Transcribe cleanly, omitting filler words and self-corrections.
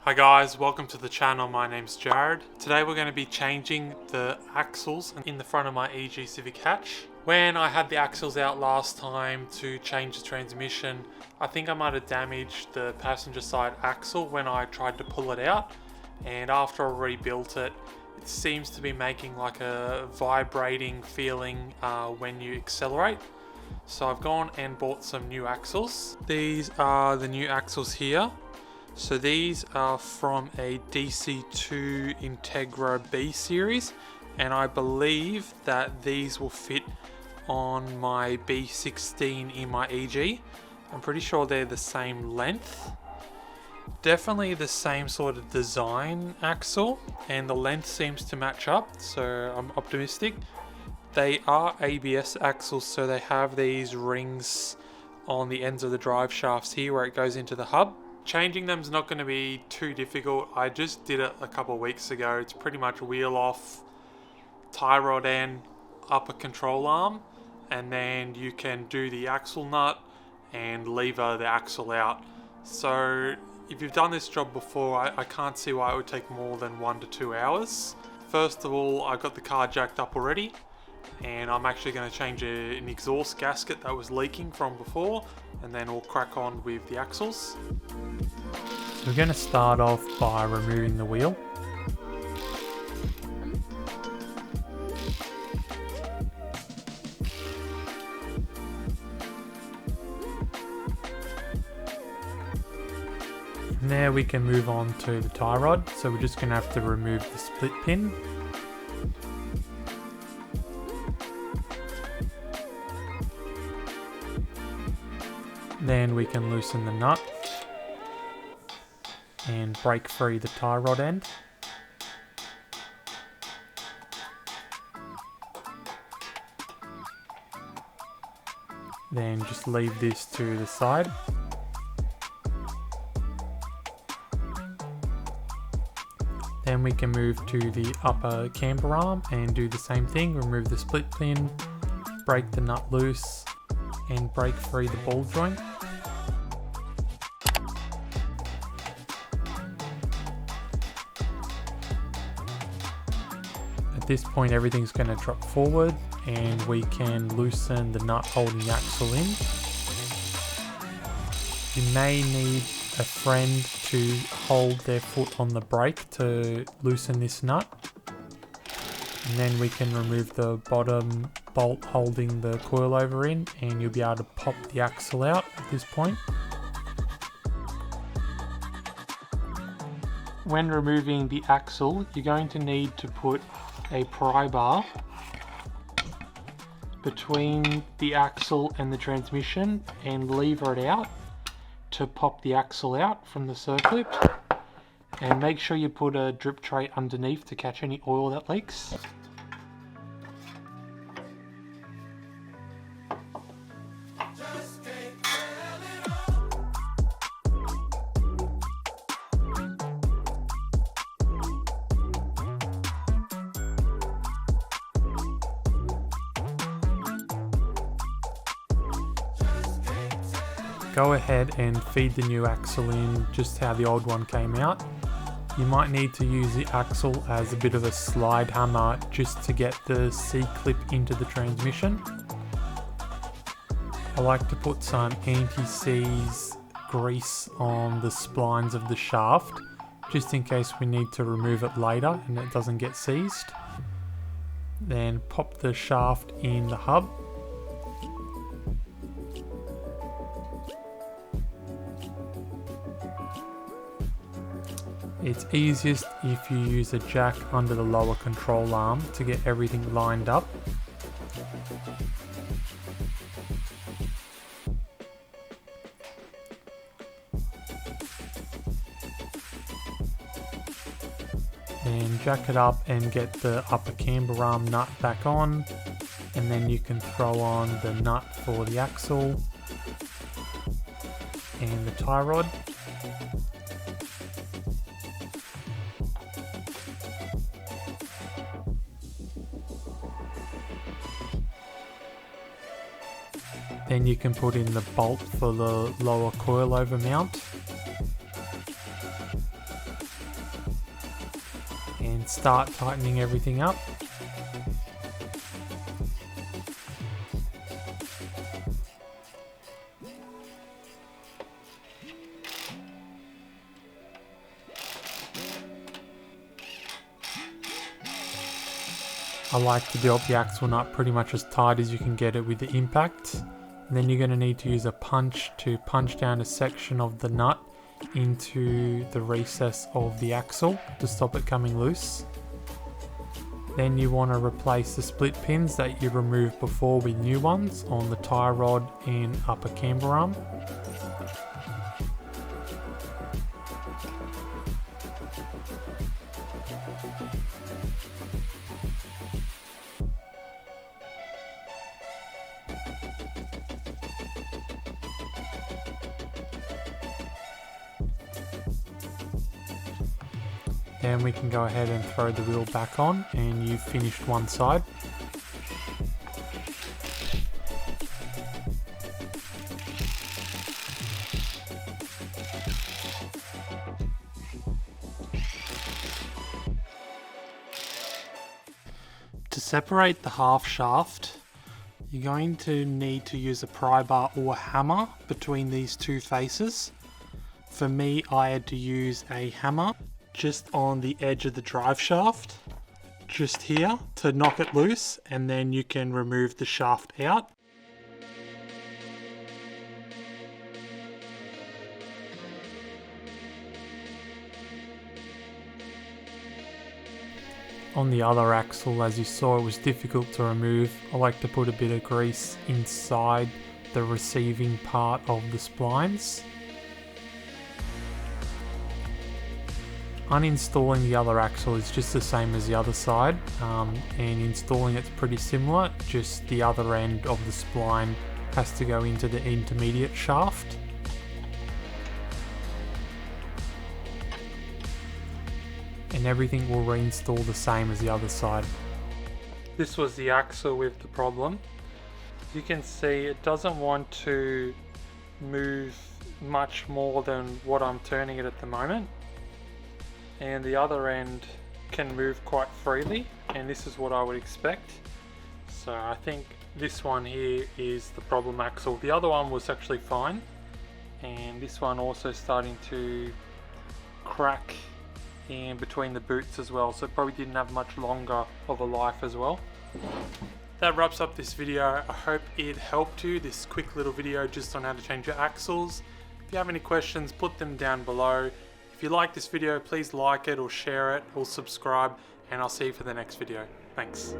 Hi guys, welcome to the channel. My name's Jared. Today we're going to be changing the axles in the front of my EG Civic hatch. When I had the axles out last time to change the transmission, I think I might have damaged the passenger side axle when I tried to pull it out, and after I rebuilt it, it seems to be making like a vibrating feeling when you accelerate. So I've gone and bought some new axles. These are the new axles here. So these are from a DC2 Integra B series, and I believe that these will fit on my B16 in my EG. I'm pretty sure they're the same length. Definitely the same sort of design axle, and the length seems to match up, so I'm optimistic. They are ABS axles, so they have these rings on the ends of the drive shafts here where it goes into the hub. Changing them is not going to be too difficult. I just did it a couple of weeks ago. It's pretty much wheel off, tie rod end, upper control arm, and then you can do the axle nut and lever the axle out. So if you've done this job before, I can't see why it would take more than 1 to 2 hours. First of all, I got the car jacked up already, and I'm actually going to change an exhaust gasket that was leaking from before, and then we'll crack on with the axles. So we're going to start off by removing the wheel. From there we can move on to the tie rod, so we're just going to have to remove the split pin. Then we can loosen the nut and break free the tie rod end. Then just leave this to the side. Then we can move to the upper camber arm and do the same thing. Remove the split pin, break the nut loose, and break free the ball joint. At this point everything's going to drop forward, and we can loosen the nut holding the axle in. You may need a friend to hold their foot on the brake to loosen this nut. And then we can remove the bottom bolt holding the coilover in, and you'll be able to pop the axle out at this point. When removing the axle, you're going to need to put a pry bar between the axle and the transmission and lever it out to pop the axle out from the circlip. And make sure you put a drip tray underneath to catch any oil that leaks. Go ahead and feed the new axle in just how the old one came out. You might need to use the axle as a bit of a slide hammer just to get the C-clip into the transmission. I like to put some anti-seize grease on the splines of the shaft just in case we need to remove it later and it doesn't get seized. Then pop the shaft in the hub. It's easiest if you use a jack under the lower control arm to get everything lined up. And jack it up and get the upper camber arm nut back on, and then you can throw on the nut for the axle and the tie rod. Then you can put in the bolt for the lower coilover mount. and start tightening everything up. I like to build the axle nut pretty much as tight as you can get it with the impact. And then you're going to need to use a punch to punch down a section of the nut into the recess of the axle to stop it coming loose. Then you want to replace the split pins that you removed before with new ones on the tie rod and upper camber arm. Then we can go ahead and throw the wheel back on, and you've finished one side. To separate the half shaft, you're going to need to use a pry bar or hammer between these two faces. For me, I had to use a hammer just on the edge of the drive shaft, just here, to knock it loose, and then you can remove the shaft out. On the other axle, as you saw, it was difficult to remove. I like to put a bit of grease inside the receiving part of the splines. Uninstalling the other axle is just the same as the other side, and installing it's pretty similar, just the other end of the spline has to go into the intermediate shaft. And everything will reinstall the same as the other side. This was the axle with the problem. You can see it doesn't want to move much more than what I'm turning it at the moment. And the other end can move quite freely, and this is what I would expect. So I think this one here is the problem axle. The other one was actually fine, and this one also starting to crack in between the boots as well, so it probably didn't have much longer of a life as well. That wraps up this video. I hope it helped you, this quick little video just on how to change your axles. If you have any questions, put them down below. If you like this video, please like it or share it or subscribe, and I'll see you for the next video. Thanks.